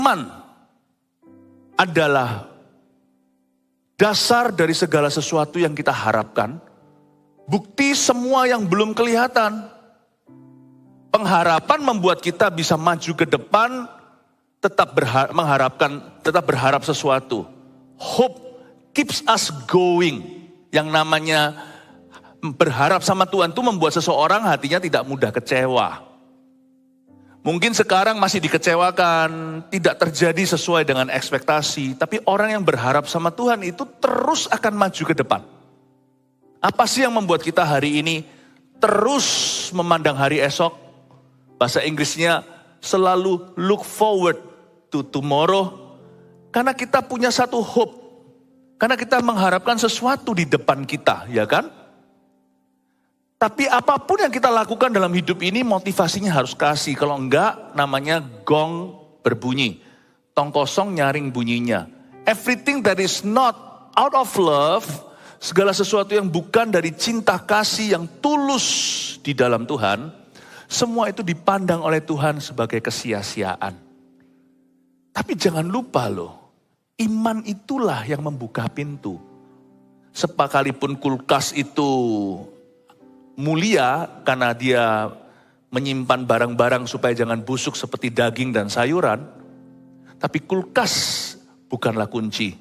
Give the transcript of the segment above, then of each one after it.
Iman adalah dasar dari segala sesuatu yang kita harapkan. Bukti semua yang belum kelihatan. Pengharapan membuat kita bisa maju ke depan, tetap berharap sesuatu. Hope keeps us going. Yang namanya berharap sama Tuhan itu membuat seseorang hatinya tidak mudah kecewa. Mungkin sekarang masih dikecewakan, tidak terjadi sesuai dengan ekspektasi. Tapi orang yang berharap sama Tuhan itu terus akan maju ke depan. Apa sih yang membuat kita hari ini terus memandang hari esok? Bahasa Inggrisnya selalu look forward to tomorrow. Karena kita punya satu hope. Karena kita mengharapkan sesuatu di depan kita, ya kan? Tapi apapun yang kita lakukan dalam hidup ini motivasinya harus kasih. Kalau enggak namanya gong berbunyi. Tong kosong nyaring bunyinya. Everything that is not out of love, segala sesuatu yang bukan dari cinta kasih yang tulus di dalam Tuhan, semua itu dipandang oleh Tuhan sebagai kesia-siaan. Tapi jangan lupa loh, iman itulah yang membuka pintu. Sekalipun kulkas itu mulia karena dia menyimpan barang-barang supaya jangan busuk seperti daging dan sayuran. Tapi kulkas bukanlah kunci.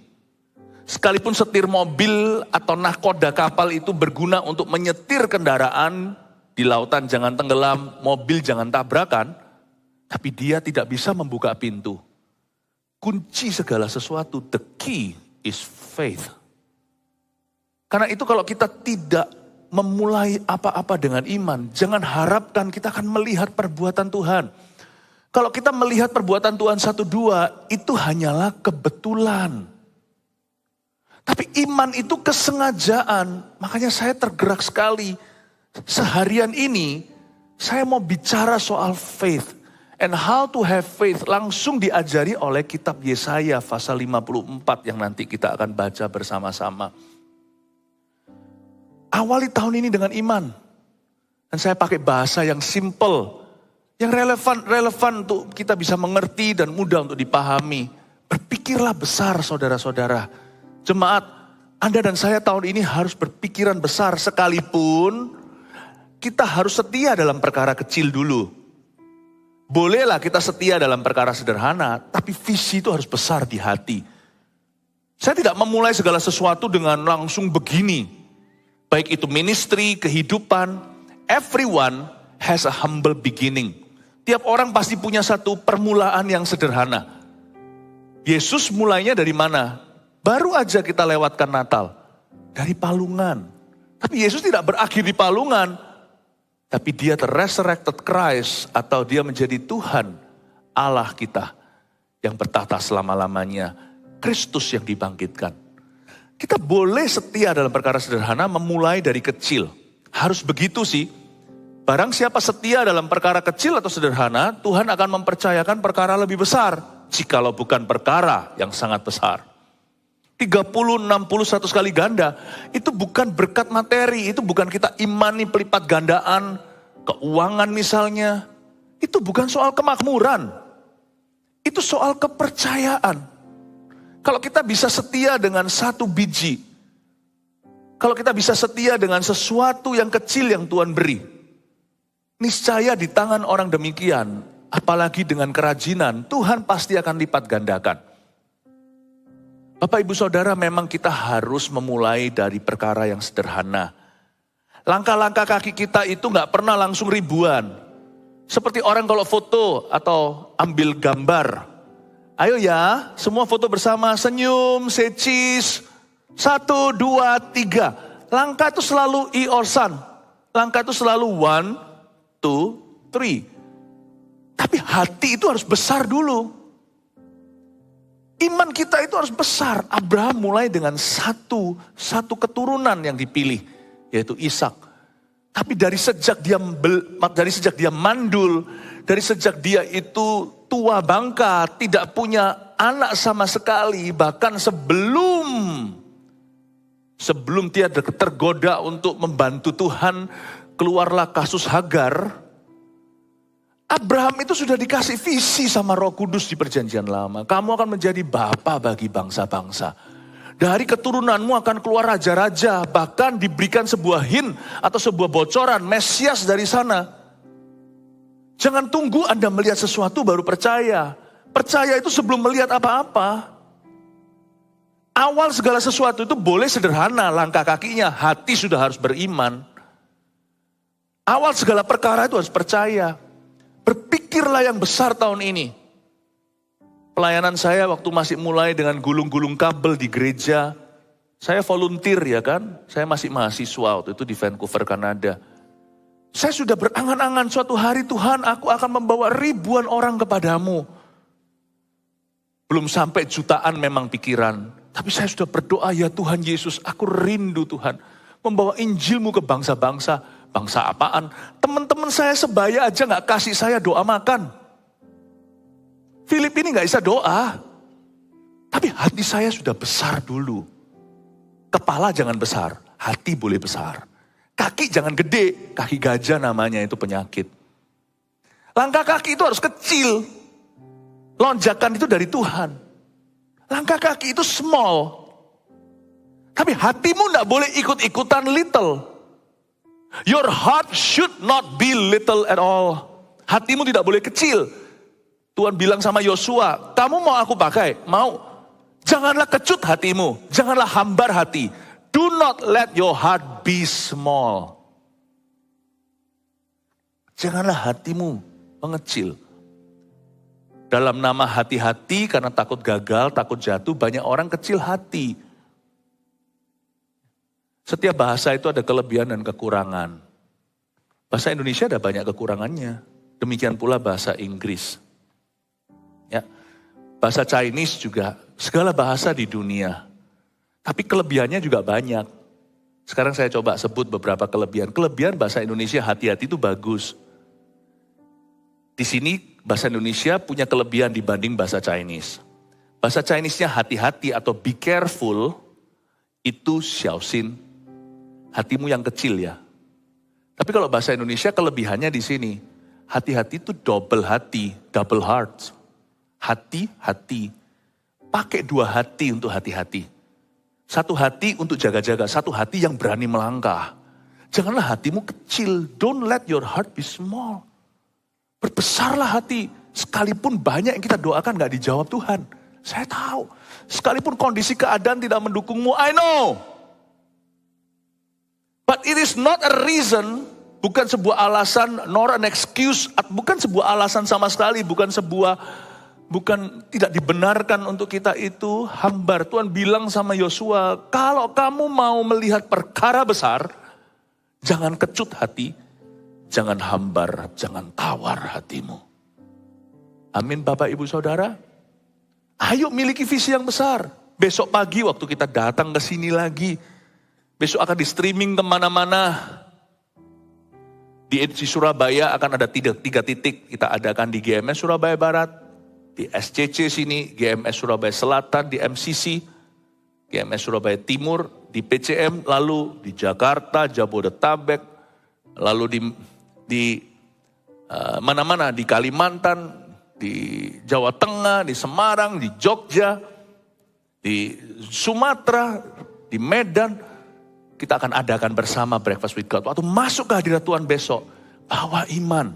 Sekalipun setir mobil atau nahkoda kapal itu berguna untuk menyetir kendaraan di lautan jangan tenggelam, mobil jangan tabrakan. Tapi dia tidak bisa membuka pintu. Kunci segala sesuatu, the key is faith. Karena itu kalau kita tidak memulai apa-apa dengan iman, jangan harapkan kita akan melihat perbuatan Tuhan. Kalau kita melihat perbuatan Tuhan 1-2, itu hanyalah kebetulan. Tapi iman itu kesengajaan, makanya saya tergerak sekali. Seharian ini, saya mau bicara soal faith. And how to have faith, langsung diajari oleh kitab Yesaya pasal 54 yang nanti kita akan baca bersama-sama. Awali tahun ini dengan iman. Dan saya pakai bahasa yang simple. Yang relevan untuk kita bisa mengerti dan mudah untuk dipahami. Berpikirlah besar saudara-saudara. Jemaat, Anda dan saya tahun ini harus berpikiran besar. Sekalipun kita harus setia dalam perkara kecil dulu. Bolehlah kita setia dalam perkara sederhana. Tapi visi itu harus besar di hati. Saya tidak memulai segala sesuatu dengan langsung begini. Baik itu ministry, kehidupan, everyone has a humble beginning. Tiap orang pasti punya satu permulaan yang sederhana. Yesus mulainya dari mana? Baru aja kita lewatkan Natal. Dari palungan. Tapi Yesus tidak berakhir di palungan. Tapi dia the resurrected Christ atau dia menjadi Tuhan Allah kita yang bertahta selama-lamanya. Kristus yang dibangkitkan. Kita boleh setia dalam perkara sederhana memulai dari kecil. Harus begitu sih. Barang siapa setia dalam perkara kecil atau sederhana, Tuhan akan mempercayakan perkara lebih besar. Jikalau bukan perkara yang sangat besar. 30, 60, 100 kali ganda. Itu bukan berkat materi. Itu bukan kita imani pelipat gandaan. Keuangan misalnya. Itu bukan soal kemakmuran. Itu soal kepercayaan. Kalau kita bisa setia dengan satu biji. Kalau kita bisa setia dengan sesuatu yang kecil yang Tuhan beri. Niscaya di tangan orang demikian. Apalagi dengan kerajinan. Tuhan pasti akan lipat gandakan. Bapak ibu saudara memang kita harus memulai dari perkara yang sederhana. Langkah-langkah kaki kita itu gak pernah langsung ribuan. Seperti orang kalau foto atau ambil gambar. Ayo ya, semua foto bersama, senyum, say cheese. 1, 2, 3. Langkah itu selalu I or san. Langkah itu selalu 1, 2, 3. Tapi hati itu harus besar dulu. Iman kita itu harus besar. Abraham mulai dengan satu keturunan yang dipilih, yaitu Ishak. Tapi dari sejak dia mandul, dari sejak dia itu tua bangka, tidak punya anak sama sekali, bahkan sebelum dia tergoda untuk membantu Tuhan, keluarlah kasus Hagar. Abraham itu sudah dikasih visi sama Roh Kudus di perjanjian lama. Kamu akan menjadi bapa bagi bangsa-bangsa. Dari keturunanmu akan keluar raja-raja. Bahkan diberikan sebuah hint atau sebuah bocoran. Mesias dari sana. Jangan tunggu Anda melihat sesuatu baru percaya. Percaya itu sebelum melihat apa-apa. Awal segala sesuatu itu boleh sederhana. Langkah kakinya, hati sudah harus beriman. Awal segala perkara itu harus percaya. Berpikirlah yang besar tahun ini. Pelayanan saya waktu masih mulai dengan gulung-gulung kabel di gereja. Saya volunteer ya kan. Saya masih mahasiswa waktu itu di Vancouver, Kanada. Saya sudah berangan-angan suatu hari Tuhan aku akan membawa ribuan orang kepadamu. Belum sampai jutaan memang pikiran. Tapi saya sudah berdoa ya Tuhan Yesus aku rindu Tuhan. Membawa Injilmu ke bangsa-bangsa. Bangsa apaan? Teman-teman saya sebaya aja gak kasih saya doa makan. Philip ini gak bisa doa. Tapi hati saya sudah besar dulu. Kepala jangan besar, hati boleh besar. Kaki jangan gede, kaki gajah namanya itu penyakit. Langkah kaki itu harus kecil. Lonjakan itu dari Tuhan. Langkah kaki itu small. Tapi hatimu gak boleh ikut-ikutan little. Your heart should not be little at all. Hatimu tidak boleh kecil. Tuhan bilang sama Yosua, kamu mau aku pakai? Mau. Janganlah kecut hatimu. Janganlah hambar hati. Do not let your heart be small. Janganlah hatimu mengecil. Dalam nama hati-hati karena takut gagal, takut jatuh, banyak orang kecil hati. Setiap bahasa itu ada kelebihan dan kekurangan. Bahasa Indonesia ada banyak kekurangannya. Demikian pula bahasa Inggris. Ya, bahasa Chinese juga, segala bahasa di dunia. Tapi kelebihannya juga banyak. Sekarang saya coba sebut beberapa kelebihan. Kelebihan bahasa Indonesia hati-hati itu bagus. Di sini bahasa Indonesia punya kelebihan dibanding bahasa Chinese. Bahasa Chinese-nya hati-hati atau be careful, itu xiaoxin. Hatimu yang kecil ya. Tapi kalau bahasa Indonesia kelebihannya di sini. Hati-hati itu double hati, double heart. Hati-hati. Pakai dua hati untuk hati-hati. Satu hati untuk jaga-jaga, satu hati yang berani melangkah. Janganlah hatimu kecil, don't let your heart be small. Berbesarlah hati, sekalipun banyak yang kita doakan gak dijawab Tuhan. Saya tahu, sekalipun kondisi keadaan tidak mendukungmu, I know. But it is not a reason, bukan sebuah alasan, nor an excuse, bukan sebuah alasan sama sekali, bukan tidak dibenarkan untuk kita itu hambar. Tuhan bilang sama Yosua, kalau kamu mau melihat perkara besar, jangan kecut hati, jangan hambar, jangan tawar hatimu. Amin Bapak Ibu Saudara. Ayo miliki visi yang besar. Besok pagi waktu kita datang ke sini lagi, besok akan di streaming kemana-mana. Di Surabaya akan ada tiga titik kita adakan di GMS Surabaya Barat, di SCC sini, GMS Surabaya Selatan, di MCC, GMS Surabaya Timur, di PCM, lalu di Jakarta, Jabodetabek, lalu di mana-mana, di Kalimantan, di Jawa Tengah, di Semarang, di Jogja, di Sumatera, di Medan. Kita akan adakan bersama Breakfast with God. Waktu masuk ke hadirat Tuhan besok, bawa iman.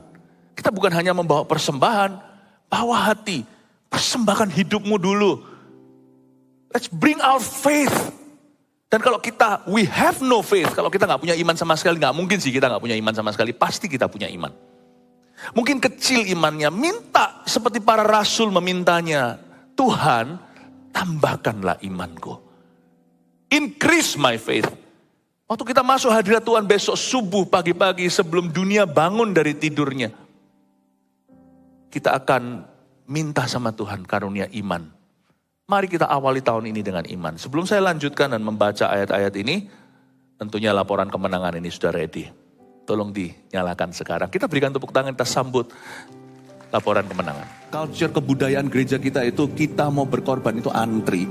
Kita bukan hanya membawa persembahan, bawa hati. Persembahkan hidupmu dulu. Let's bring our faith. Dan kalau we have no faith, kalau kita gak punya iman sama sekali, gak mungkin sih kita gak punya iman sama sekali, pasti kita punya iman. Mungkin kecil imannya, minta seperti para rasul memintanya. Tuhan, tambahkanlah imanku. Increase my faith. Waktu kita masuk hadirat Tuhan besok subuh pagi-pagi sebelum dunia bangun dari tidurnya. Kita akan minta sama Tuhan karunia iman. Mari kita awali tahun ini dengan iman. Sebelum saya lanjutkan dan membaca ayat-ayat ini, tentunya laporan kemenangan ini sudah ready. Tolong dinyalakan sekarang. Kita berikan tepuk tangan, kita sambut laporan kemenangan. Culture kebudayaan gereja kita itu kita mau berkorban itu antri.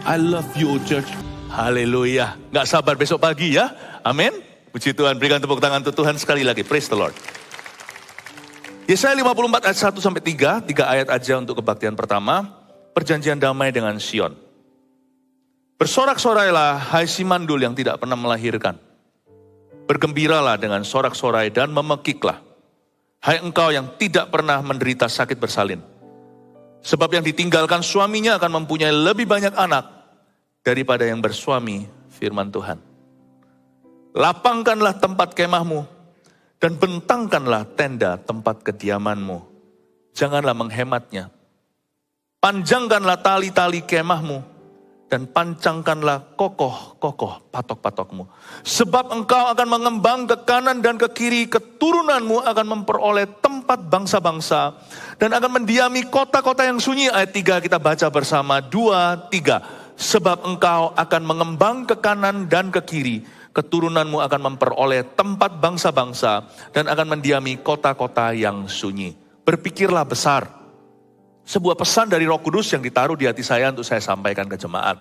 I love you church. Haleluya. Gak sabar besok pagi ya. Amin. Puji Tuhan. Berikan tepuk tangan untuk Tuhan sekali lagi. Praise the Lord. Yesaya 54 ayat 1 sampai 3, 3 ayat aja untuk kebaktian pertama. Perjanjian damai dengan Sion. Bersorak-sorailah hai si mandul yang tidak pernah melahirkan. Bergembiralah dengan sorak-sorai dan memekiklah. Hai engkau yang tidak pernah menderita sakit bersalin. Sebab yang ditinggalkan suaminya akan mempunyai lebih banyak anak daripada yang bersuami, firman Tuhan. Lapangkanlah tempat kemahmu dan bentangkanlah tenda tempat kediamanmu. Janganlah menghematnya. Panjangkanlah tali-tali kemahmu dan pancangkanlah kokoh-kokoh patok-patokmu. Sebab engkau akan mengembang ke kanan dan ke kiri, keturunanmu akan memperoleh tempat bangsa-bangsa dan akan mendiami kota-kota yang sunyi. Ayat 3 kita baca bersama, 2, 3. Sebab engkau akan mengembang ke kanan dan ke kiri, keturunanmu akan memperoleh tempat bangsa-bangsa dan akan mendiami kota-kota yang sunyi. Berpikirlah besar. Sebuah pesan dari Roh Kudus yang ditaruh di hati saya untuk saya sampaikan ke jemaat.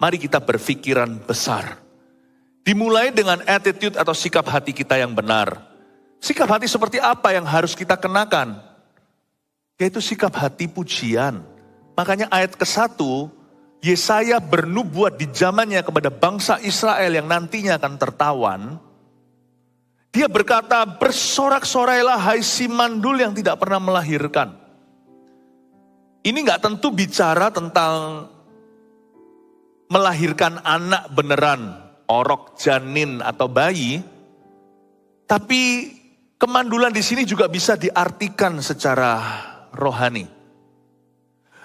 Mari kita berpikiran besar. Dimulai dengan attitude atau sikap hati kita yang benar. Sikap hati seperti apa yang harus kita kenakan? Yaitu sikap hati pujian. Makanya ayat ke-1, Yesaya bernubuat di zamannya kepada bangsa Israel yang nantinya akan tertawan. Dia berkata, bersorak-sorailah hai si mandul yang tidak pernah melahirkan. Ini gak tentu bicara tentang melahirkan anak beneran, orok, janin, atau bayi. Tapi kemandulan di sini juga bisa diartikan secara rohani.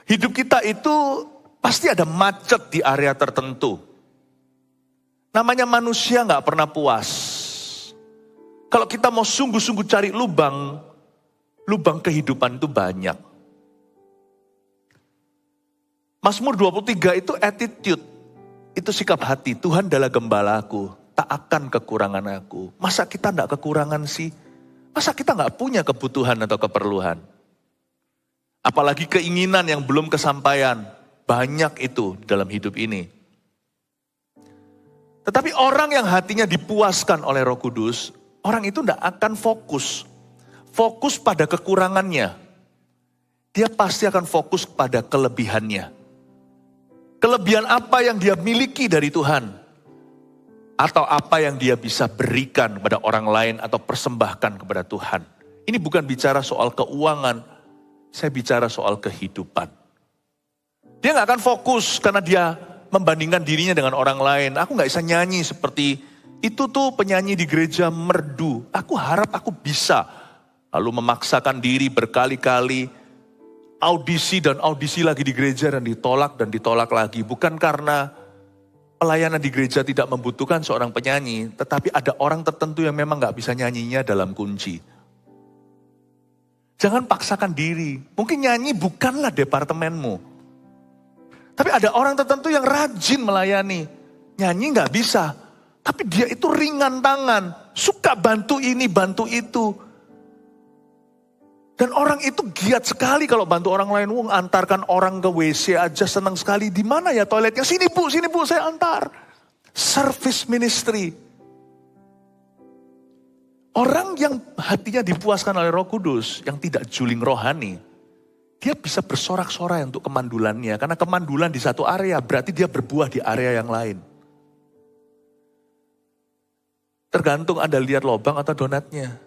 Hidup kita itu pasti ada macet di area tertentu. Namanya manusia gak pernah puas. Kalau kita mau sungguh-sungguh cari lubang kehidupan itu banyak. Mazmur 23 itu attitude, itu sikap hati. Tuhan adalah gembalaku, tak akan kekurangan aku. Masa kita gak kekurangan sih? Masa kita gak punya kebutuhan atau keperluan? Apalagi keinginan yang belum kesampaian. Banyak itu dalam hidup ini. Tetapi orang yang hatinya dipuaskan oleh Roh Kudus, orang itu tidak akan fokus pada kekurangannya. Dia pasti akan fokus pada kelebihannya. Kelebihan apa yang dia miliki dari Tuhan? Atau apa yang dia bisa berikan kepada orang lain atau persembahkan kepada Tuhan. Ini bukan bicara soal keuangan, saya bicara soal kehidupan. Dia gak akan fokus karena dia membandingkan dirinya dengan orang lain. Aku gak bisa nyanyi seperti itu tuh penyanyi di gereja merdu. Aku harap aku bisa. Lalu memaksakan diri berkali-kali. Audisi dan audisi lagi di gereja dan ditolak lagi. Bukan karena pelayanan di gereja tidak membutuhkan seorang penyanyi. Tetapi ada orang tertentu yang memang gak bisa nyanyinya dalam kunci. Jangan paksakan diri. Mungkin nyanyi bukanlah departemenmu. Tapi ada orang tertentu yang rajin melayani. Nyanyi gak bisa. Tapi dia itu ringan tangan. Suka bantu ini, bantu itu. Dan orang itu giat sekali kalau bantu orang lain. Antarkan orang ke WC aja senang sekali. Di mana ya toiletnya? Sini bu, saya antar. Service ministry. Orang yang hatinya dipuaskan oleh Roh Kudus, yang tidak juling rohani, dia bisa bersorak-sorai untuk kemandulannya. Karena kemandulan di satu area, berarti dia berbuah di area yang lain. Tergantung Anda lihat lobang atau donatnya.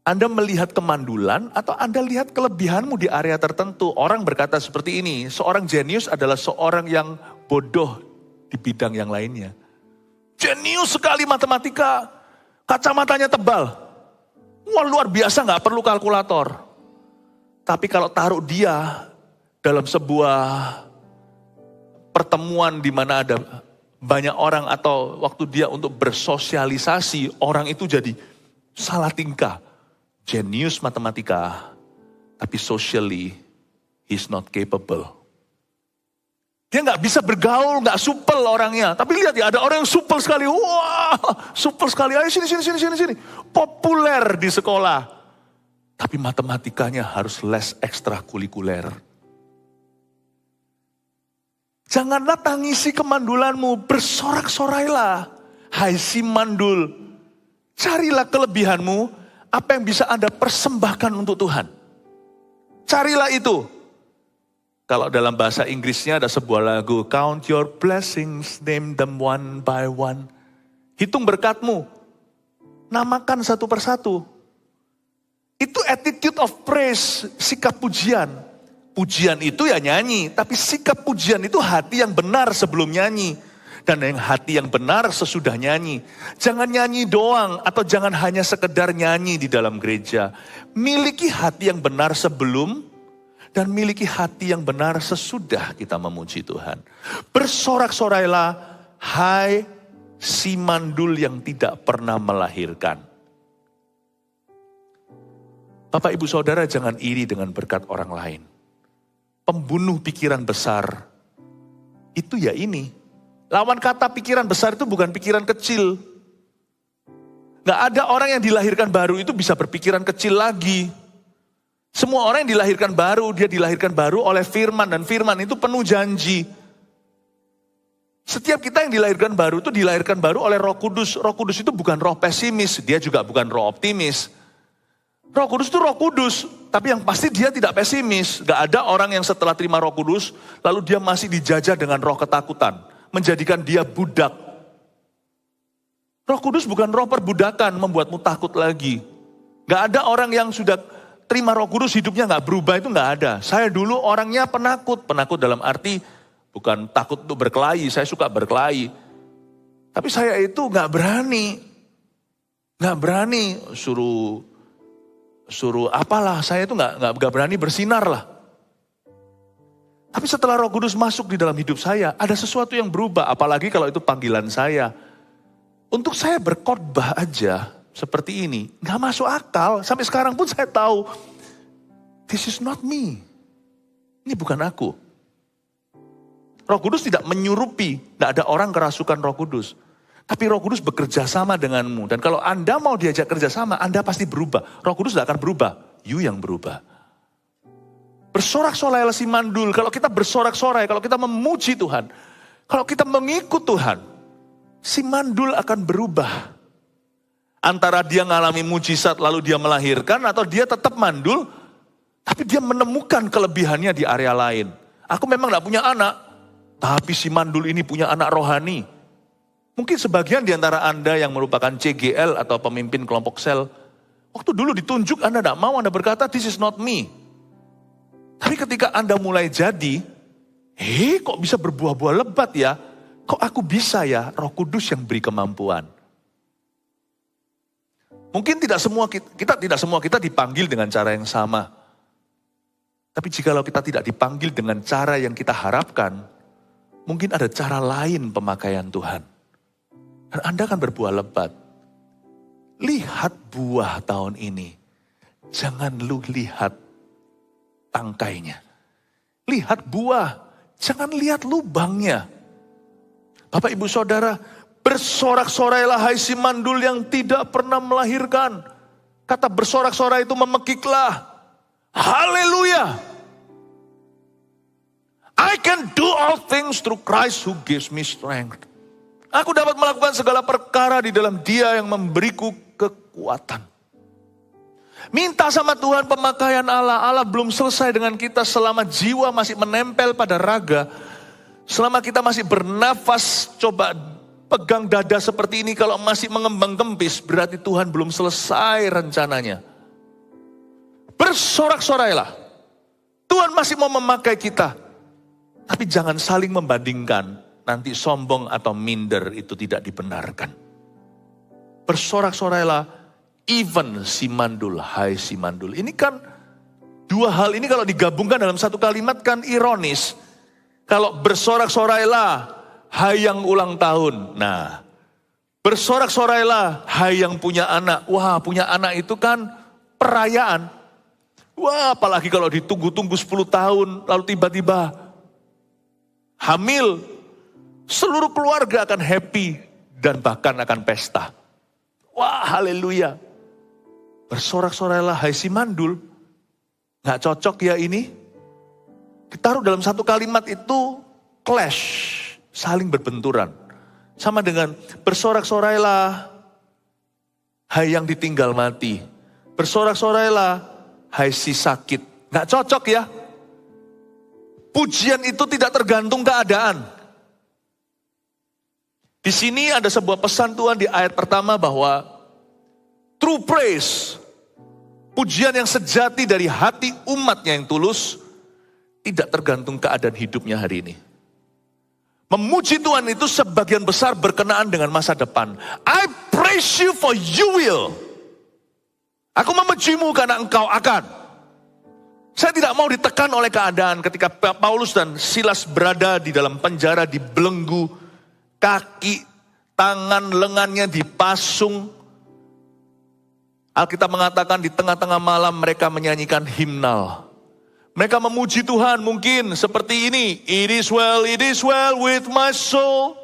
Anda melihat kemandulan atau Anda lihat kelebihanmu di area tertentu. Orang berkata seperti ini, seorang jenius adalah seorang yang bodoh di bidang yang lainnya. Jenius sekali matematika, kacamatanya tebal. Wah luar biasa, gak perlu kalkulator. Tapi kalau taruh dia dalam sebuah pertemuan di mana ada banyak orang atau waktu dia untuk bersosialisasi, orang itu jadi salah tingkah. Jenius matematika, tapi socially he's not capable. Dia gak bisa bergaul, gak supel orangnya. Tapi lihat ya, ada orang yang supel sekali. Wah, supel sekali. Ayo sini. Populer di sekolah. Tapi matematikanya harus les ekstrakurikuler. Janganlah tangisi kemandulanmu, bersorak-sorailah. Hai si mandul, carilah kelebihanmu, Apa yang bisa Anda persembahkan untuk Tuhan? Carilah itu. Kalau dalam bahasa Inggrisnya ada sebuah lagu, Count your blessings, name them one by one. Hitung berkatmu, namakan satu persatu. Itu attitude of praise, sikap pujian. Pujian itu ya nyanyi, tapi sikap pujian itu hati yang benar sebelum nyanyi. Dan yang hati yang benar sesudah nyanyi. Jangan nyanyi doang atau jangan hanya sekedar nyanyi di dalam gereja. Miliki hati yang benar sebelum dan miliki hati yang benar sesudah kita memuji Tuhan. Bersorak-sorailah, hai si mandul yang tidak pernah melahirkan. Bapak ibu saudara jangan iri dengan berkat orang lain. Pembunuh pikiran besar, itu ya ini. Lawan kata pikiran besar itu bukan pikiran kecil. Gak ada orang yang dilahirkan baru itu bisa berpikiran kecil lagi. Semua orang yang dilahirkan baru, dia dilahirkan baru oleh firman. Dan firman itu penuh janji. Setiap kita yang dilahirkan baru itu dilahirkan baru oleh Roh Kudus. Roh Kudus itu bukan roh pesimis, dia juga bukan roh optimis. Roh Kudus itu Roh Kudus, tapi yang pasti dia tidak pesimis. Gak ada orang yang setelah terima Roh Kudus, lalu dia masih dijajah dengan roh ketakutan, menjadikan dia budak. Roh Kudus bukan roh perbudakan, membuatmu takut lagi. Gak ada orang yang sudah terima Roh Kudus hidupnya gak berubah, itu gak ada. Saya dulu orangnya penakut dalam arti bukan takut untuk berkelahi, saya suka berkelahi. Tapi saya itu gak berani suruh apalah, saya itu nggak berani bersinar lah. Tapi setelah Roh Kudus masuk di dalam hidup saya, ada sesuatu yang berubah, apalagi kalau itu panggilan saya. Untuk saya berkhotbah aja seperti ini, nggak masuk akal. Sampai sekarang pun saya tahu, this is not me. Ini bukan aku. Roh Kudus tidak menyurupi, tidak ada orang kerasukan Roh Kudus. Tapi Roh Kudus bekerja sama denganmu. Dan kalau Anda mau diajak kerja sama, Anda pasti berubah. Roh Kudus tidak akan berubah. You yang berubah. Bersorak-sorailah si mandul. Kalau kita bersorak-sorai, kalau kita memuji Tuhan, kalau kita mengikut Tuhan, si mandul akan berubah. Antara dia mengalami mujizat lalu dia melahirkan, atau dia tetap mandul, tapi dia menemukan kelebihannya di area lain. Aku memang tidak punya anak, tapi si mandul ini punya anak rohani. Mungkin sebagian di antara Anda yang merupakan CGL atau pemimpin kelompok sel, waktu dulu ditunjuk Anda tidak mau, Anda berkata, this is not me. Tapi ketika Anda mulai jadi, kok bisa berbuah-buah lebat ya? Kok aku bisa ya? Roh Kudus yang beri kemampuan. Mungkin tidak semua kita dipanggil dengan cara yang sama. Tapi jikalau kita tidak dipanggil dengan cara yang kita harapkan, mungkin ada cara lain pemakaian Tuhan. Dan Anda akan berbuah lebat. Lihat buah tahun ini. Jangan lu lihat tangkainya. Lihat buah. Jangan lihat lubangnya. Bapak ibu saudara, bersorak-sorailah hai si mandul yang tidak pernah melahirkan. Kata bersorak-sorai itu memekiklah. Haleluya. I can do all things through Christ who gives me strength. Aku dapat melakukan segala perkara di dalam Dia yang memberiku kekuatan. Minta sama Tuhan pemakaian Allah. Allah belum selesai dengan kita selama jiwa masih menempel pada raga. Selama kita masih bernafas, coba pegang dada seperti ini. Kalau masih mengembang kempis, berarti Tuhan belum selesai rencananya. Bersorak-sorailah. Tuhan masih mau memakai kita. Tapi jangan saling membandingkan. Nanti sombong atau minder itu tidak dibenarkan. Bersorak-sorailah, even si mandul, hai si mandul. Ini kan dua hal ini kalau digabungkan dalam satu kalimat kan ironis. Kalau bersorak-sorailah, hai yang ulang tahun. Nah, bersorak-sorailah, hai yang punya anak. Wah, punya anak itu kan perayaan. Wah, apalagi kalau ditunggu-tunggu 10 tahun, lalu tiba-tiba hamil. Seluruh keluarga akan happy dan bahkan akan pesta. Wah, haleluya. Bersorak-sorailah hai si mandul. Gak cocok ya ini. Ditaruh dalam satu kalimat itu clash, saling berbenturan. Sama dengan bersorak-sorailah hai yang ditinggal mati. Bersorak-sorailah, hai si sakit. Nggak cocok ya. Pujian itu tidak tergantung keadaan. Di sini ada sebuah pesan Tuhan di ayat pertama bahwa true praise, pujian yang sejati dari hati umatnya yang tulus, tidak tergantung keadaan hidupnya hari ini. Memuji Tuhan itu sebagian besar berkenaan dengan masa depan. I praise you for you will. Aku memujimu karena engkau akan. Saya tidak mau ditekan oleh keadaan ketika Paulus dan Silas berada di dalam penjara, dibelenggu, kaki, tangan, lengannya dipasung. Alkitab mengatakan di tengah-tengah malam mereka menyanyikan himnal. Mereka memuji Tuhan mungkin seperti ini. It is well with my soul.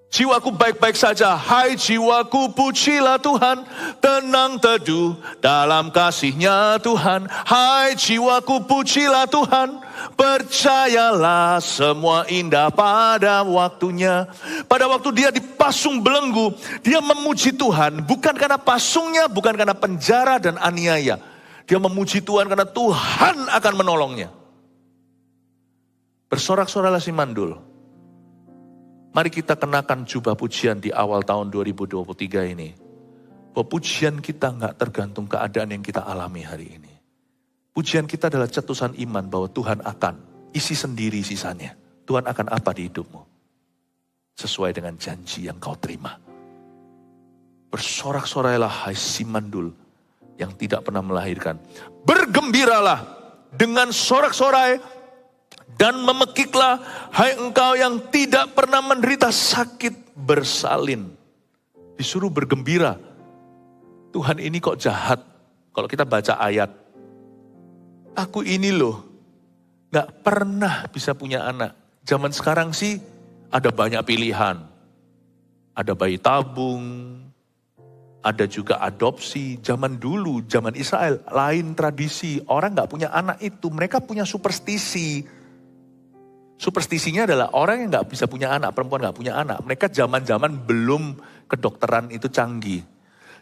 Jiwaku baik-baik saja, hai jiwaku pujilah Tuhan, tenang teduh dalam kasih-Nya Tuhan. Hai jiwaku pujilah Tuhan, percayalah semua indah pada waktunya. Pada waktu dia dipasung belenggu, dia memuji Tuhan bukan karena pasungnya, bukan karena penjara dan aniaya. Dia memuji Tuhan karena Tuhan akan menolongnya. Bersorak-sorailah si mandul. Mari kita kenakan jubah pujian di awal tahun 2023 ini. Bahwa pujian kita gak tergantung keadaan yang kita alami hari ini. Pujian kita adalah cetusan iman bahwa Tuhan akan isi sendiri sisanya. Tuhan akan apa di hidupmu? Sesuai dengan janji yang kau terima. Bersorak-sorailah hai si mandul yang tidak pernah melahirkan. Bergembiralah dengan sorak-sorai dan memekiklah, hai engkau yang tidak pernah menderita sakit bersalin. Disuruh bergembira. Tuhan ini kok jahat. Kalau kita baca ayat, aku ini loh, gak pernah bisa punya anak. Zaman sekarang sih ada banyak pilihan. Ada bayi tabung, ada juga adopsi. Zaman dulu, zaman Israel, lain tradisi. Orang gak punya anak itu, mereka punya superstisi. Superstisinya adalah orang yang gak bisa punya anak, perempuan gak punya anak. Mereka zaman-zaman belum kedokteran itu canggih.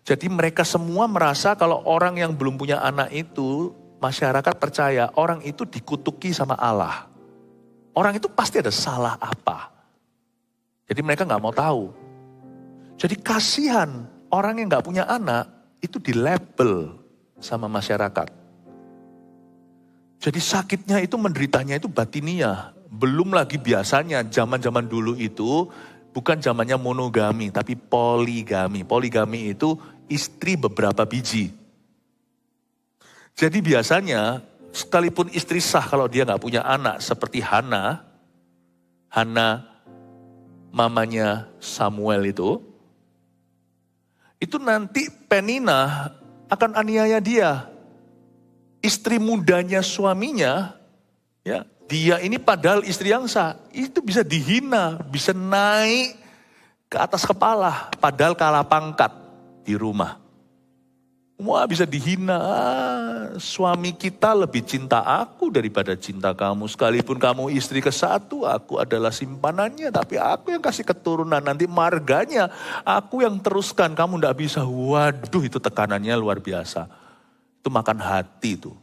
Jadi mereka semua merasa kalau orang yang belum punya anak itu, masyarakat percaya orang itu dikutuki sama Allah. Orang itu pasti ada salah apa. Jadi mereka gak mau tahu. Jadi kasihan orang yang gak punya anak itu dilabel sama masyarakat. Jadi sakitnya itu, menderitanya itu batiniah. Belum lagi biasanya zaman-zaman dulu itu bukan zamannya monogami tapi poligami. Poligami itu istri beberapa biji. Jadi biasanya sekalipun istri sah kalau dia gak punya anak seperti Hana mamanya Samuel itu nanti Penina akan aniaya dia. Istri mudanya suaminya, ya, dia ini padahal istri yang sah, itu bisa dihina, bisa naik ke atas kepala, padahal kalah pangkat di rumah. Wah, bisa dihina, suami kita lebih cinta aku daripada cinta kamu. Sekalipun kamu istri ke-1, aku adalah simpanannya, tapi aku yang kasih keturunan, nanti marganya aku yang teruskan, kamu enggak bisa. Waduh, itu tekanannya luar biasa. Itu makan hati tuh.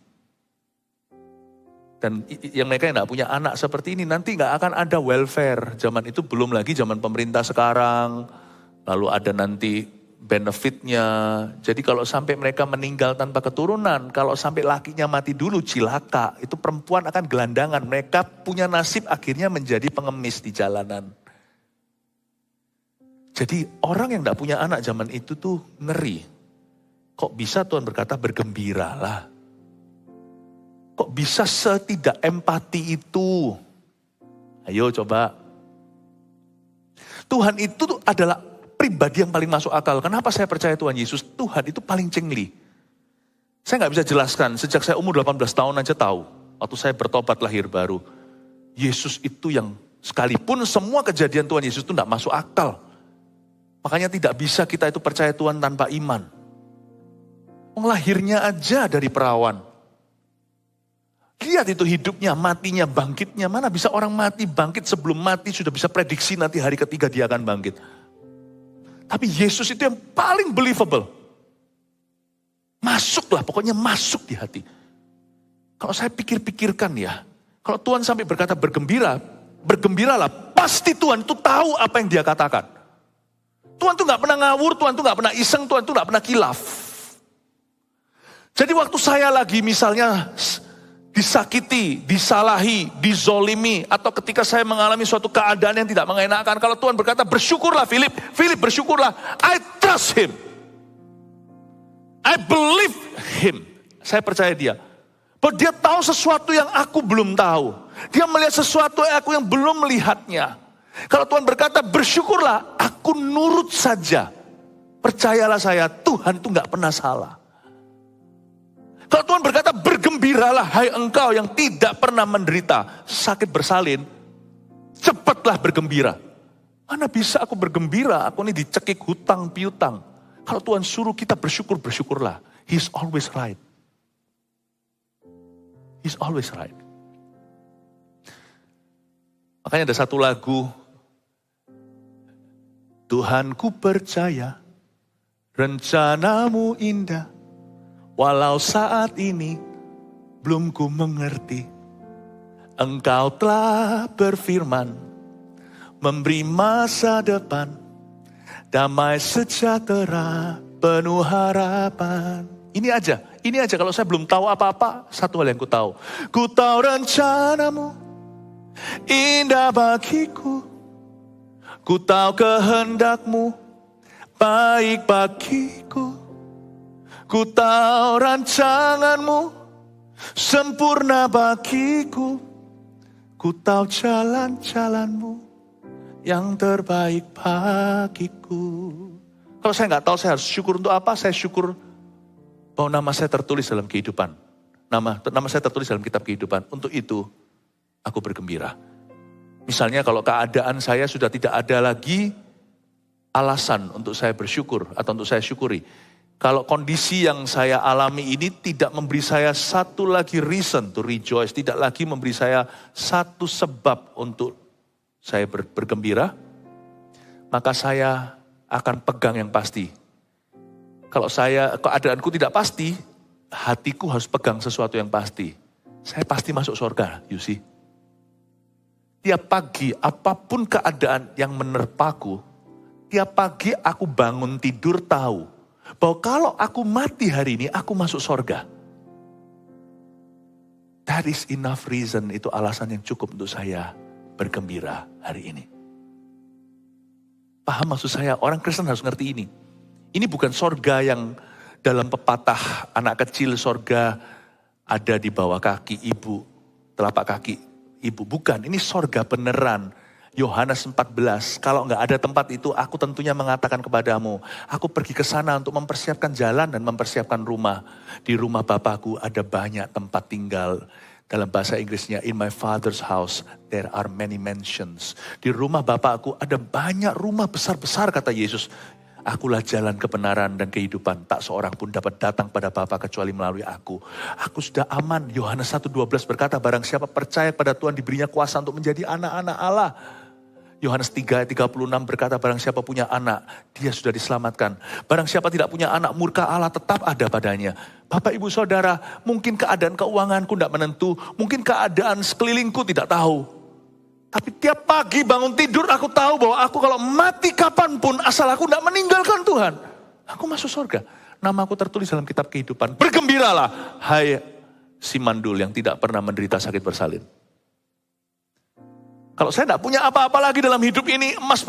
Dan yang mereka yang gak punya anak seperti ini nanti gak akan ada welfare. Zaman itu belum lagi zaman pemerintah sekarang. Lalu ada nanti benefitnya. Jadi kalau sampai mereka meninggal tanpa keturunan, kalau sampai lakinya mati dulu cilaka, itu perempuan akan gelandangan. Mereka punya nasib akhirnya menjadi pengemis di jalanan. Jadi orang yang gak punya anak zaman itu tuh ngeri. Kok bisa Tuhan berkata bergembiralah. Kok bisa setidak empati itu? Ayo coba. Tuhan itu adalah pribadi yang paling masuk akal. Kenapa saya percaya Tuhan Yesus? Tuhan itu paling cengli. Saya gak bisa jelaskan, sejak saya umur 18 tahun aja tahu. Waktu saya bertobat lahir baru. Yesus itu yang sekalipun semua kejadian Tuhan Yesus itu gak masuk akal. Makanya tidak bisa kita itu percaya Tuhan tanpa iman. Lahirnya aja dari perawan. Lihat itu hidupnya, matinya, bangkitnya. Mana bisa orang mati, bangkit sebelum mati sudah bisa prediksi nanti hari ketiga dia akan bangkit. Tapi Yesus itu yang paling believable. Masuklah, pokoknya masuk di hati. Kalau saya pikir-pikirkan ya, kalau Tuhan sampai berkata bergembira, bergembiralah, pasti Tuhan itu tahu apa yang dia katakan. Tuhan tuh gak pernah ngawur, Tuhan tuh gak pernah iseng, Tuhan tuh gak pernah kilaf. Jadi waktu saya lagi misalnya disakiti, disalahi, dizolimi, atau ketika saya mengalami suatu keadaan yang tidak mengenakan, kalau Tuhan berkata, bersyukurlah Philip, Philip bersyukurlah, I trust him, I believe him, saya percaya dia, bahwa dia tahu sesuatu yang aku belum tahu, dia melihat sesuatu yang aku yang belum melihatnya. Kalau Tuhan berkata, bersyukurlah, aku nurut saja, percayalah saya, Tuhan itu gak pernah salah. Kalau Tuhan berkata, bergembiralah hai engkau yang tidak pernah menderita sakit bersalin, cepatlah bergembira. Mana bisa aku bergembira, aku ini dicekik hutang piutang. Kalau Tuhan suruh kita bersyukur, bersyukurlah. He's always right. He's always right. Makanya ada satu lagu, Tuhan ku percaya, rencanamu indah. Walau saat ini belum ku mengerti, engkau telah berfirman, memberi masa depan, damai sejahtera, penuh harapan. Ini aja kalau saya belum tahu apa-apa, satu hal yang ku tahu. Ku tahu rencanamu indah bagiku, ku tahu kehendakmu baik bagiku. Ku tahu rancanganmu sempurna bagiku. Ku tahu jalan-jalanmu yang terbaik bagiku. Kalau saya nggak tahu saya harus syukur untuk apa, saya syukur bahwa nama saya tertulis dalam kehidupan. Nama saya tertulis dalam kitab kehidupan. Untuk itu aku bergembira. Misalnya kalau keadaan saya sudah tidak ada lagi alasan untuk saya bersyukur atau untuk saya syukuri. Kalau kondisi yang saya alami ini tidak memberi saya satu lagi reason to rejoice, tidak lagi memberi saya satu sebab untuk saya bergembira, maka saya akan pegang yang pasti. Kalau keadaanku tidak pasti, hatiku harus pegang sesuatu yang pasti. Saya pasti masuk surga, you see. Tiap pagi, apapun keadaan yang menerpaku, tiap pagi aku bangun tidur tahu bahwa kalau aku mati hari ini, aku masuk surga. That is enough reason, itu alasan yang cukup untuk saya bergembira hari ini. Paham maksud saya? Orang Kristen harus ngerti ini. Ini bukan surga yang dalam pepatah anak kecil, surga ada di bawah kaki ibu, telapak kaki ibu. Bukan, ini surga beneran. Yohanes 14, kalau nggak ada tempat itu, aku tentunya mengatakan kepadamu, aku pergi ke sana untuk mempersiapkan jalan dan mempersiapkan rumah. Di rumah Bapakku ada banyak tempat tinggal. Dalam bahasa Inggrisnya, in my father's house there are many mansions. Di rumah Bapakku ada banyak rumah besar-besar, kata Yesus. Akulah jalan kebenaran dan kehidupan. Tak seorang pun dapat datang pada Bapa kecuali melalui aku. Aku sudah aman. Yohanes 1:12 berkata, barang siapa percaya pada Tuhan diberinya kuasa untuk menjadi anak-anak Allah. Yohanes 3:36 berkata, barang siapa punya anak, dia sudah diselamatkan. Barang siapa tidak punya anak, murka Allah tetap ada padanya. Bapak, Ibu, Saudara, mungkin keadaan keuanganku tidak menentu, mungkin keadaan sekelilingku tidak tahu. Tapi tiap pagi bangun tidur, aku tahu bahwa aku kalau mati kapanpun, asal aku tidak meninggalkan Tuhan, aku masuk surga. Nama aku tertulis dalam kitab kehidupan. Bergembiralah, hai si mandul yang tidak pernah menderita sakit bersalin. Kalau saya tidak punya apa-apa lagi dalam hidup ini, emas,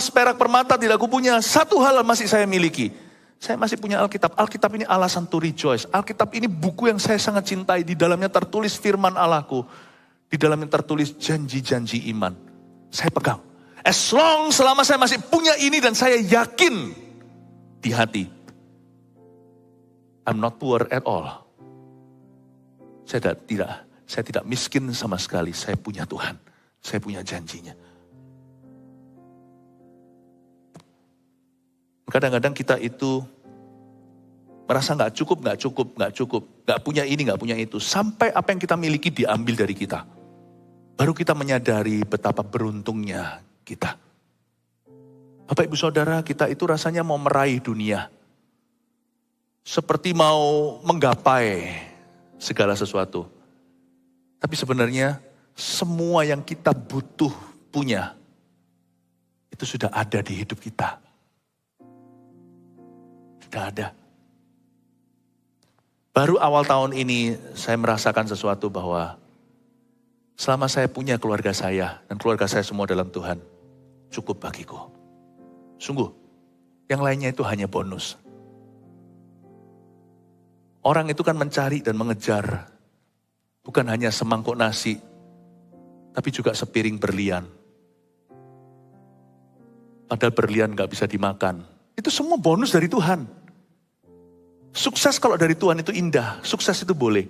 perak, permata tidak aku punya. Satu hal masih saya miliki. Saya masih punya Alkitab. Alkitab ini alasan to rejoice. Alkitab ini buku yang saya sangat cintai. Di dalamnya tertulis firman Allahku. Di dalamnya tertulis janji-janji iman. Saya pegang. Selama saya masih punya ini dan saya yakin di hati. I'm not poor at all. Saya tidak miskin sama sekali. Saya punya Tuhan. Saya punya janjinya. Kadang-kadang kita itu merasa gak cukup, gak punya ini, gak punya itu. Sampai apa yang kita miliki diambil dari kita. Baru kita menyadari betapa beruntungnya kita. Bapak, Ibu, Saudara, kita itu rasanya mau meraih dunia. seperti mau menggapai segala sesuatu. Tapi sebenarnya semua yang kita butuh punya, itu sudah ada di hidup kita. Sudah ada. Baru awal tahun ini saya merasakan sesuatu bahwa selama saya punya keluarga saya dan keluarga saya semua dalam Tuhan, cukup bagiku. Sungguh, yang lainnya itu hanya bonus. Orang itu kan mencari dan mengejar, bukan hanya semangkuk nasi, tapi juga sepiring berlian. Padahal berlian gak bisa dimakan. Itu semua bonus dari Tuhan. Sukses kalau dari Tuhan itu indah, sukses itu boleh.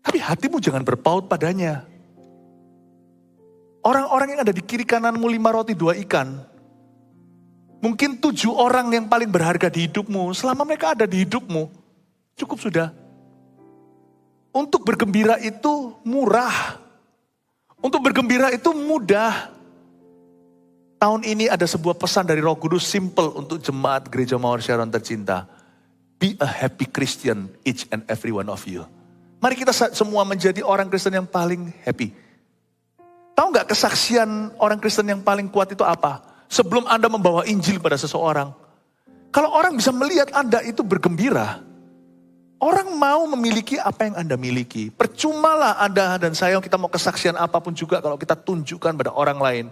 Tapi hatimu jangan berpaut padanya. Orang-orang yang ada di kiri kananmu 5 roti 2 ikan. Mungkin 7 orang yang paling berharga di hidupmu, selama mereka ada di hidupmu, cukup sudah. Untuk bergembira itu murah. Untuk bergembira itu mudah. Tahun ini ada sebuah pesan dari Roh Kudus simple untuk jemaat Gereja Mawar Sharon tercinta. Be a happy Christian, each and every one of you. Mari kita semua menjadi orang Kristen yang paling happy. Tahu gak kesaksian orang Kristen yang paling kuat itu apa? Sebelum Anda membawa Injil pada seseorang. Kalau orang bisa melihat Anda itu bergembira, orang mau memiliki apa yang Anda miliki. Percumalah Anda dan saya, kita mau kesaksian apapun juga kalau kita tunjukkan pada orang lain.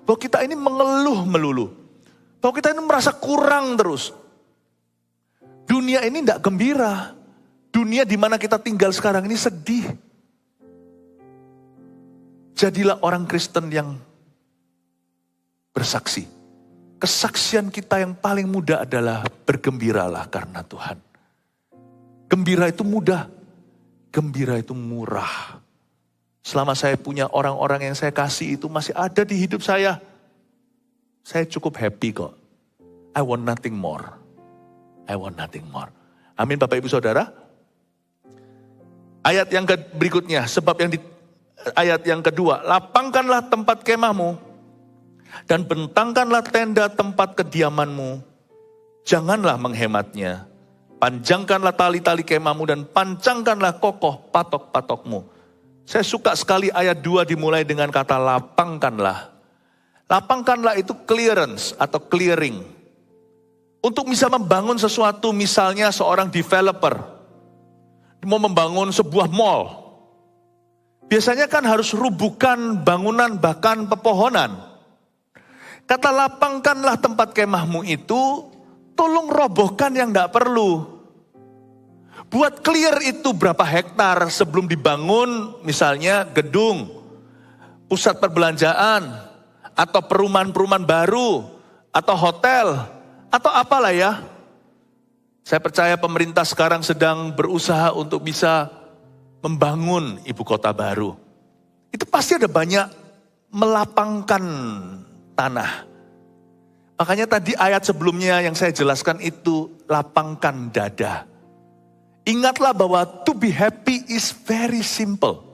Bahwa kita ini mengeluh melulu. Bahwa kita ini merasa kurang terus. Dunia ini tidak gembira. Dunia di mana kita tinggal sekarang ini sedih. Jadilah orang Kristen yang bersaksi. Kesaksian kita yang paling mudah adalah bergembiralah karena Tuhan. Gembira itu mudah. Gembira itu murah. Selama saya punya orang-orang yang saya kasih itu masih ada di hidup saya. Saya cukup happy kok. I want nothing more. I want nothing more. Amin Bapak Ibu Saudara. Ayat yang berikutnya, ayat yang kedua, lapangkanlah tempat kemahmu dan bentangkanlah tenda tempat kediamanmu. Janganlah menghematnya. Panjangkanlah tali-tali kemahmu dan pancangkanlah kokoh patok-patokmu. Saya suka sekali ayat 2 dimulai dengan kata lapangkanlah. Lapangkanlah itu clearance atau clearing. Untuk bisa membangun sesuatu, misalnya seorang developer mau membangun sebuah mall. Biasanya kan harus rubuhkan bangunan bahkan pepohonan. Kata lapangkanlah tempat kemahmu itu, tolong robohkan yang tidak perlu. Buat clear itu berapa hektar sebelum dibangun, misalnya gedung, pusat perbelanjaan, atau perumahan-perumahan baru, atau hotel, atau apalah ya. Saya percaya pemerintah sekarang sedang berusaha untuk bisa membangun ibu kota baru. Itu pasti ada banyak melapangkan tanah. Makanya tadi ayat sebelumnya yang saya jelaskan itu lapangkan dada. Ingatlah bahwa to be happy is very simple.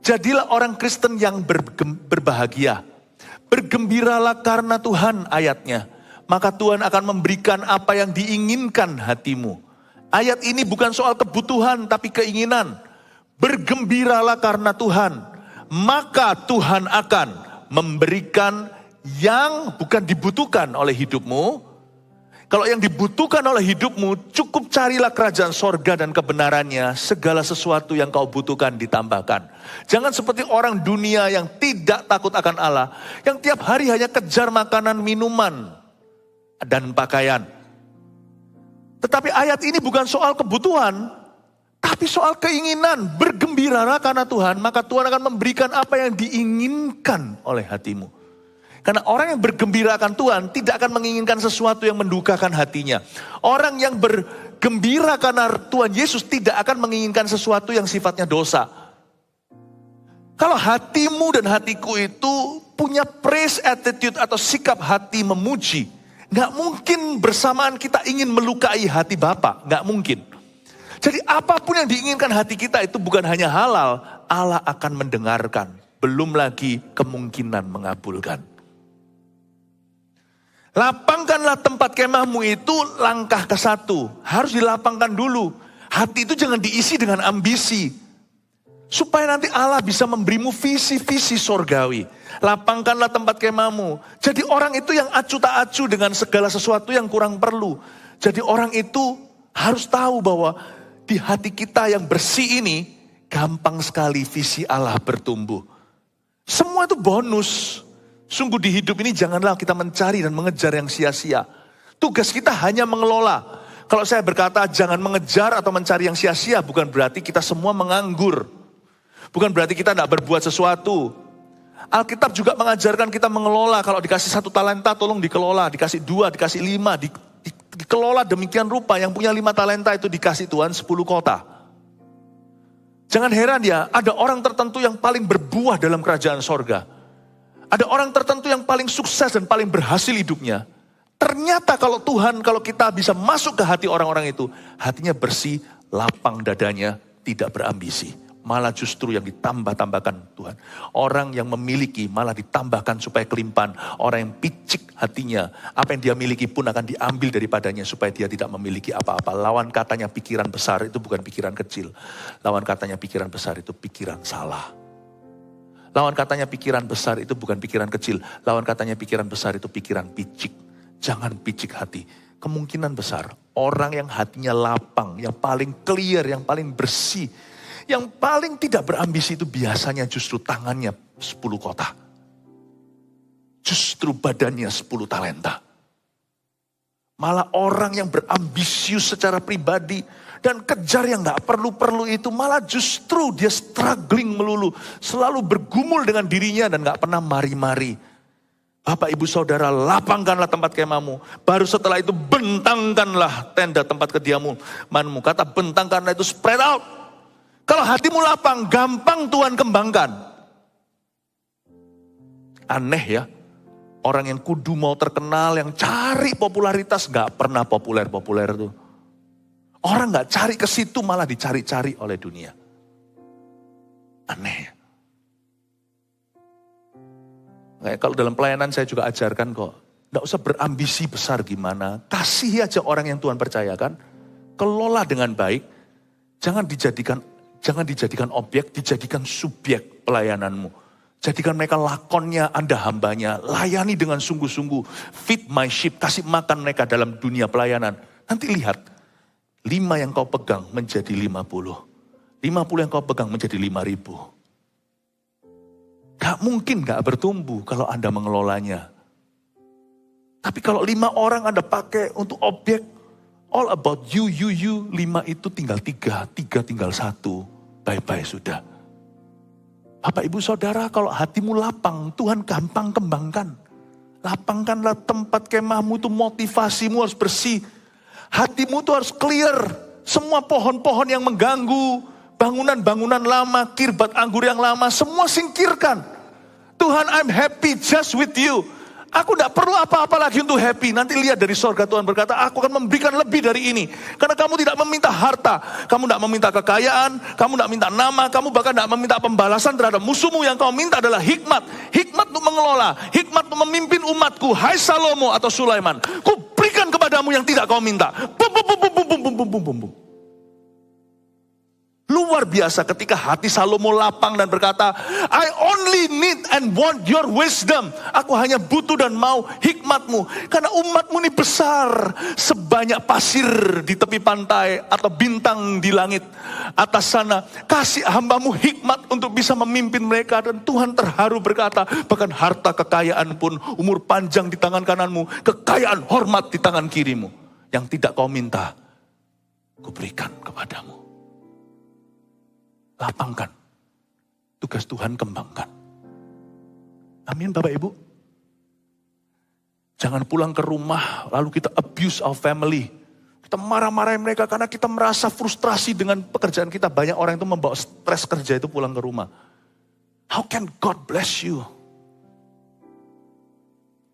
Jadilah orang Kristen yang berbahagia. Bergembiralah karena Tuhan ayatnya. Maka Tuhan akan memberikan apa yang diinginkan hatimu. Ayat ini bukan soal kebutuhan tapi keinginan. Bergembiralah karena Tuhan. Maka Tuhan akan memberikan yang bukan dibutuhkan oleh hidupmu. Kalau yang dibutuhkan oleh hidupmu, cukup carilah kerajaan sorga dan kebenarannya. Segala sesuatu yang kau butuhkan ditambahkan. Jangan seperti orang dunia yang tidak takut akan Allah. Yang tiap hari hanya kejar makanan, minuman, dan pakaian. Tetapi ayat ini bukan soal kebutuhan, tapi soal keinginan. Bergembiralah karena Tuhan, maka Tuhan akan memberikan apa yang diinginkan oleh hatimu. Karena orang yang bergembira akan Tuhan tidak akan menginginkan sesuatu yang mendukakan hatinya. Orang yang bergembira karena Tuhan Yesus tidak akan menginginkan sesuatu yang sifatnya dosa. Kalau hatimu dan hatiku itu punya praise attitude atau sikap hati memuji, gak mungkin bersamaan kita ingin melukai hati Bapa, gak mungkin. Jadi apapun yang diinginkan hati kita itu bukan hanya halal, Allah akan mendengarkan. Belum lagi kemungkinan mengabulkan. Lapangkanlah tempat kemahmu itu langkah ke satu. Harus dilapangkan dulu. Hati itu jangan diisi dengan ambisi. Supaya nanti Allah bisa memberimu visi-visi sorgawi. Lapangkanlah tempat kemahmu. Jadi orang itu yang acu tak acu dengan segala sesuatu yang kurang perlu. Jadi orang itu harus tahu bahwa di hati kita yang bersih ini, gampang sekali visi Allah bertumbuh. Semua itu bonus. Sungguh di hidup ini janganlah kita mencari dan mengejar yang sia-sia. Tugas kita hanya mengelola. Kalau saya berkata jangan mengejar atau mencari yang sia-sia, bukan berarti kita semua menganggur. Bukan berarti kita tidak berbuat sesuatu. Alkitab juga mengajarkan kita mengelola. Kalau dikasih 1 talenta tolong dikelola. Dikasih 2, dikasih 5, dikelola demikian rupa. Yang punya 5 talenta itu dikasih Tuhan 10 kota. Jangan heran ya, ada orang tertentu yang paling berbuah dalam kerajaan sorga. Ada orang tertentu yang paling sukses dan paling berhasil hidupnya. Ternyata kalau kita bisa masuk ke hati orang-orang itu, hatinya bersih, lapang dadanya, tidak berambisi. Malah justru yang ditambah-tambahkan Tuhan. Orang yang memiliki malah ditambahkan supaya kelimpahan. Orang yang picik hatinya, apa yang dia miliki pun akan diambil daripadanya supaya dia tidak memiliki apa-apa. Lawan katanya pikiran besar itu bukan pikiran kecil. Lawan katanya pikiran besar itu pikiran salah. Lawan katanya pikiran besar itu bukan pikiran kecil. Lawan katanya pikiran besar itu pikiran picik. Jangan picik hati. Kemungkinan besar orang yang hatinya lapang, yang paling clear, yang paling bersih, yang paling tidak berambisi itu biasanya justru tangannya 10 kota. Justru badannya 10 talenta. Malah orang yang berambisius secara pribadi dan kejar yang gak perlu-perlu itu malah justru dia struggling melulu. Selalu bergumul dengan dirinya dan gak pernah mari-mari. Bapak ibu saudara, lapangkanlah tempat kemahmu. Baru setelah itu bentangkanlah tenda tempat kediamanmu. Kata bentangkanlah itu spread out. Kalau hatimu lapang, gampang Tuhan kembangkan. Aneh ya. Orang yang kudu mau terkenal, yang cari popularitas, gak pernah populer-populer tuh. Orang gak cari ke situ, malah dicari-cari oleh dunia. Aneh ya. Kalau dalam pelayanan saya juga ajarkan kok. Gak usah berambisi besar gimana. Kasih aja orang yang Tuhan percayakan. Kelola dengan baik. Jangan dijadikan objek, dijadikan subjek pelayananmu. Jadikan mereka lakonnya, Anda hambanya. Layani dengan sungguh-sungguh. Feed my sheep, kasih makan mereka dalam dunia pelayanan. Nanti lihat, 5 yang kau pegang menjadi 50. 50 yang kau pegang menjadi 5.000. Gak mungkin gak bertumbuh kalau Anda mengelolanya. Tapi kalau 5 orang Anda pakai untuk objek, all about you, 5 itu tinggal 3 tinggal 1. Bye-bye sudah. Bapak ibu saudara, kalau hatimu lapang, Tuhan gampang kembangkan. Lapangkanlah tempat kemahmu itu, motivasimu harus bersih. Hatimu itu harus clear. Semua pohon-pohon yang mengganggu, bangunan-bangunan lama, kirbat anggur yang lama, semua singkirkan. Tuhan, I'm happy just with you. Aku tidak perlu apa-apa lagi untuk happy. Nanti lihat dari sorga Tuhan berkata, aku akan memberikan lebih dari ini. Karena kamu tidak meminta harta. Kamu tidak meminta kekayaan. Kamu tidak minta nama. Kamu bahkan tidak meminta pembalasan terhadap musuhmu. Yang kau minta adalah hikmat. Hikmat untuk mengelola. Hikmat untuk memimpin umatku. Hai Salomo atau Sulaiman. Ku berikan kepadamu yang tidak kau minta. Bum, bum, bum, bum, bum, bum, bum, bum, bum, bum. Luar biasa ketika hati Salomo lapang dan berkata, I only need and want your wisdom. Aku hanya butuh dan mau hikmatmu. Karena umatmu ini besar. Sebanyak pasir di tepi pantai atau bintang di langit atas sana. Kasih hambamu hikmat untuk bisa memimpin mereka. Dan Tuhan terharu berkata, bahkan harta kekayaan pun, umur panjang di tangan kananmu, kekayaan hormat di tangan kirimu. Yang tidak kau minta, kuberikan kepadamu. Lapangkan. Tugas Tuhan kembangkan. Amin Bapak Ibu. Jangan pulang ke rumah lalu kita abuse our family. Kita marah-marahin mereka karena kita merasa frustrasi dengan pekerjaan kita. Banyak orang itu membawa stres kerja itu pulang ke rumah. How can God bless you?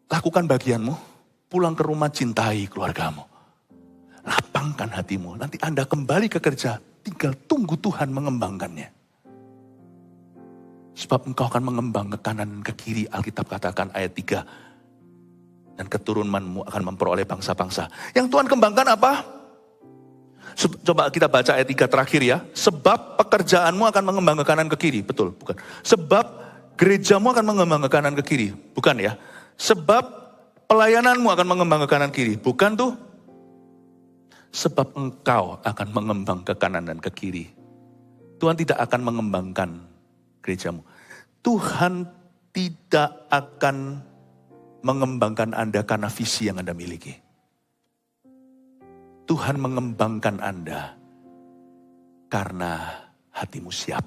Lakukan bagianmu. Pulang ke rumah cintai keluargamu. Lapangkan hatimu. Nanti Anda kembali ke kerja. Tinggal tunggu Tuhan mengembangkannya. Sebab engkau akan mengembang ke kanan dan ke kiri. Alkitab katakan ayat 3. dan keturunanmu akan memperoleh bangsa-bangsa. Yang Tuhan kembangkan apa? Coba kita baca ayat 3 terakhir ya. Sebab pekerjaanmu akan mengembang ke kanan ke kiri. Betul, bukan. Sebab gerejamu akan mengembang ke kanan ke kiri. Bukan ya. Sebab pelayananmu akan mengembang ke kanan kiri. Bukan tuh. Sebab engkau akan mengembang ke kanan dan ke kiri. Tuhan tidak akan mengembangkan gerejamu. Tuhan tidak akan mengembangkan Anda karena visi yang Anda miliki. Tuhan mengembangkan Anda karena hatimu siap.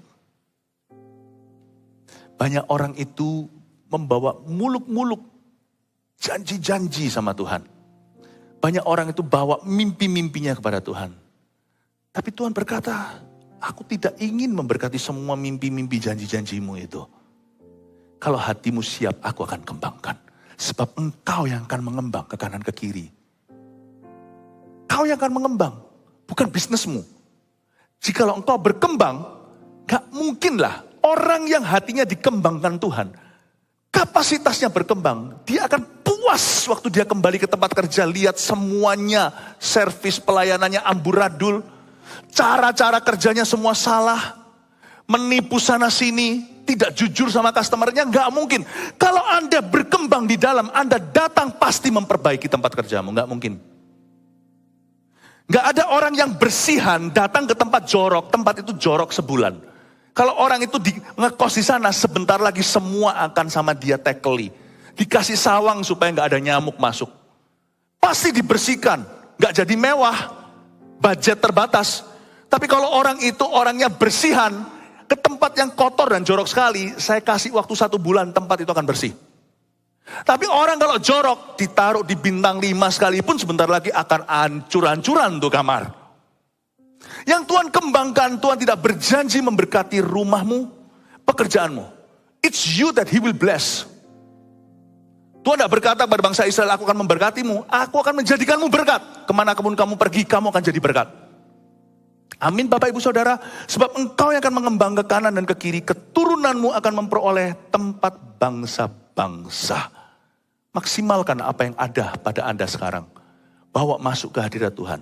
Banyak orang itu membawa muluk-muluk janji-janji sama Tuhan. Banyak orang itu bawa mimpi-mimpinya kepada Tuhan. Tapi Tuhan berkata, aku tidak ingin memberkati semua mimpi-mimpi janji-janjimu itu. Kalau hatimu siap, aku akan kembangkan. Sebab engkau yang akan mengembang ke kanan ke kiri. Kau yang akan mengembang, bukan bisnismu. Jikalau engkau berkembang, gak mungkinlah orang yang hatinya dikembangkan Tuhan, kapasitasnya berkembang, dia akan puas waktu dia kembali ke tempat kerja, lihat semuanya, servis pelayanannya amburadul, cara-cara kerjanya semua salah, menipu sana sini, tidak jujur sama customernya, gak mungkin. Kalau Anda berkembang di dalam, Anda datang pasti memperbaiki tempat kerjamu, gak mungkin. Gak ada orang yang bersihan datang ke tempat jorok, tempat itu jorok sebulan. Kalau orang itu ngekos di sana, sebentar lagi semua akan sama dia tekeli. Dikasih sawang supaya gak ada nyamuk masuk. Pasti dibersihkan, gak jadi mewah, budget terbatas. Tapi kalau orang itu orangnya bersihan, ke tempat yang kotor dan jorok sekali, saya kasih waktu 1 bulan tempat itu akan bersih. Tapi orang kalau jorok, ditaruh di bintang 5 sekalipun sebentar lagi akan hancur-hancuran tuh kamar. Yang Tuhan kembangkan, Tuhan tidak berjanji memberkati rumahmu, pekerjaanmu. It's you that He will bless. Tuhan tidak berkata kepada bangsa Israel, aku akan memberkatimu, aku akan menjadikanmu berkat. Kemanapun kamu pergi, kamu akan jadi berkat. Amin Bapak Ibu Saudara, sebab engkau yang akan mengembang ke kanan dan ke kiri, keturunanmu akan memperoleh tempat bangsa-bangsa. Maksimalkan apa yang ada pada Anda sekarang. Bawa masuk ke hadirat Tuhan.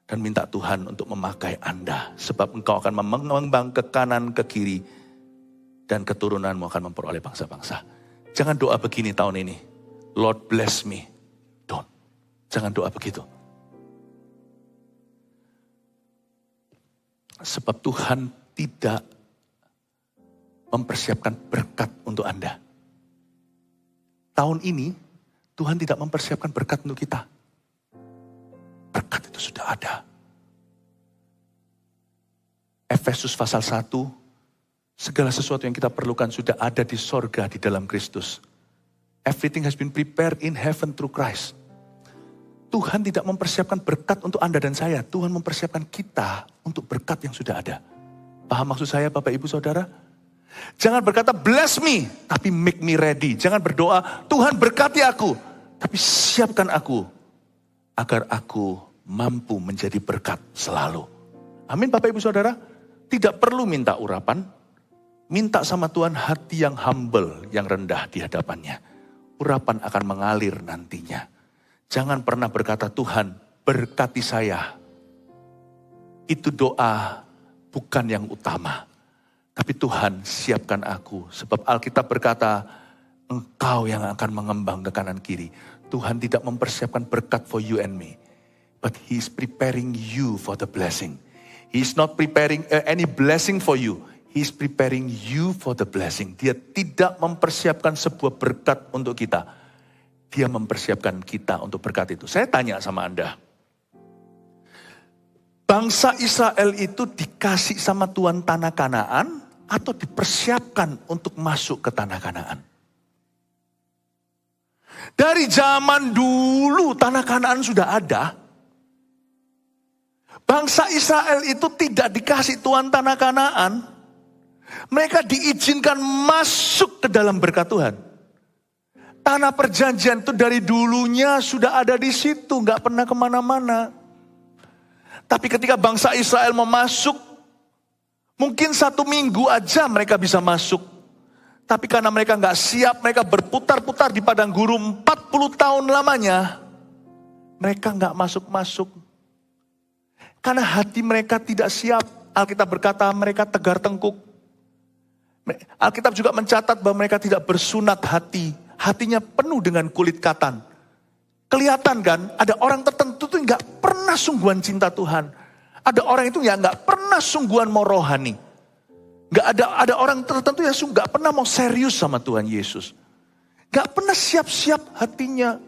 Dan minta Tuhan untuk memakai Anda. Sebab engkau akan mengembang ke kanan, ke kiri. Dan keturunanmu akan memperoleh bangsa-bangsa. Jangan doa begini tahun ini. Lord bless me. Don't. Jangan doa begitu. Sebab Tuhan tidak mempersiapkan berkat untuk Anda. Tahun ini, Tuhan tidak mempersiapkan berkat untuk kita. Berkat itu sudah ada. Efesus pasal 1, segala sesuatu yang kita perlukan sudah ada di sorga di dalam Kristus. Everything has been prepared in heaven through Christ. Tuhan tidak mempersiapkan berkat untuk Anda dan saya. Tuhan mempersiapkan kita untuk berkat yang sudah ada. Paham maksud saya Bapak Ibu Saudara? Jangan berkata bless me, tapi make me ready. Jangan berdoa, Tuhan berkati aku, tapi siapkan aku, agar aku mampu menjadi berkat selalu. Amin Bapak Ibu Saudara. Tidak perlu minta urapan, minta sama Tuhan hati yang humble, yang rendah di hadapannya. Urapan akan mengalir nantinya. Jangan pernah berkata, Tuhan berkati saya. Itu doa bukan yang utama. Tapi Tuhan siapkan aku. Sebab Alkitab berkata, engkau yang akan mengembang ke kanan kiri. Tuhan tidak mempersiapkan berkat for you and me. But He is preparing you for the blessing. He is not preparing any blessing for you. He is preparing you for the blessing. Dia tidak mempersiapkan sebuah berkat untuk kita. Dia mempersiapkan kita untuk berkat itu. Saya tanya sama Anda. Bangsa Israel itu dikasih sama Tuhan tanah Kanaan atau dipersiapkan untuk masuk ke tanah Kanaan? Dari zaman dulu tanah Kanaan sudah ada. Bangsa Israel itu tidak dikasih Tuhan tanah Kanaan. Mereka diizinkan masuk ke dalam berkat Tuhan. Tanah perjanjian itu dari dulunya sudah ada di situ, gak pernah kemana-mana. Tapi ketika bangsa Israel mau masuk, mungkin 1 minggu aja mereka bisa masuk. Tapi karena mereka nggak siap, mereka berputar-putar di padang gurun 40 tahun lamanya. Mereka nggak masuk-masuk. Karena hati mereka tidak siap. Alkitab berkata mereka tegar tengkuk. Alkitab juga mencatat bahwa mereka tidak bersunat hati. Hatinya penuh dengan kulit katan. Kelihatan kan, ada orang tertentu tuh nggak pernah sungguhan cinta Tuhan. Ada orang itu ya nggak pernah sungguhan mau rohani. Ada orang tertentu yang nggak pernah mau serius sama Tuhan Yesus. Nggak pernah siap-siap hatinya.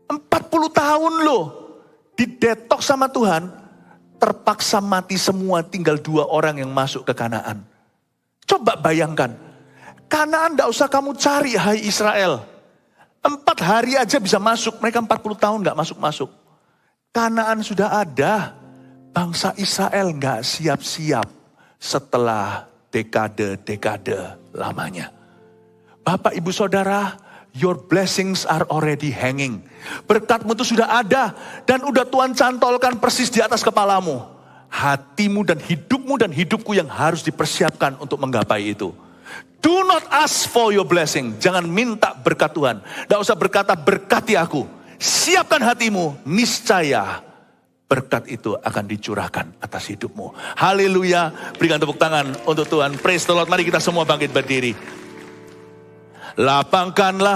40 tahun loh didetok sama Tuhan, terpaksa mati semua, tinggal 2 orang yang masuk ke Kanaan. Coba bayangkan, Kanaan nggak usah kamu cari, hai Israel. 4 hari aja bisa masuk, mereka 40 tahun nggak masuk-masuk. Kanaan sudah ada, bangsa Israel nggak siap-siap setelah dekade-dekade lamanya. Bapak, Ibu, Saudara, your blessings are already hanging. Berkatmu itu sudah ada dan udah Tuhan cantolkan persis di atas kepalamu. Hatimu dan hidupku yang harus dipersiapkan untuk menggapai itu. Do not ask for your blessing. Jangan minta berkat Tuhan. Tidak usah berkata berkati aku. Siapkan hatimu, niscaya berkat itu akan dicurahkan atas hidupmu. Haleluya. Berikan tepuk tangan untuk Tuhan. Praise the Lord. Mari kita semua bangkit berdiri. Lapangkanlah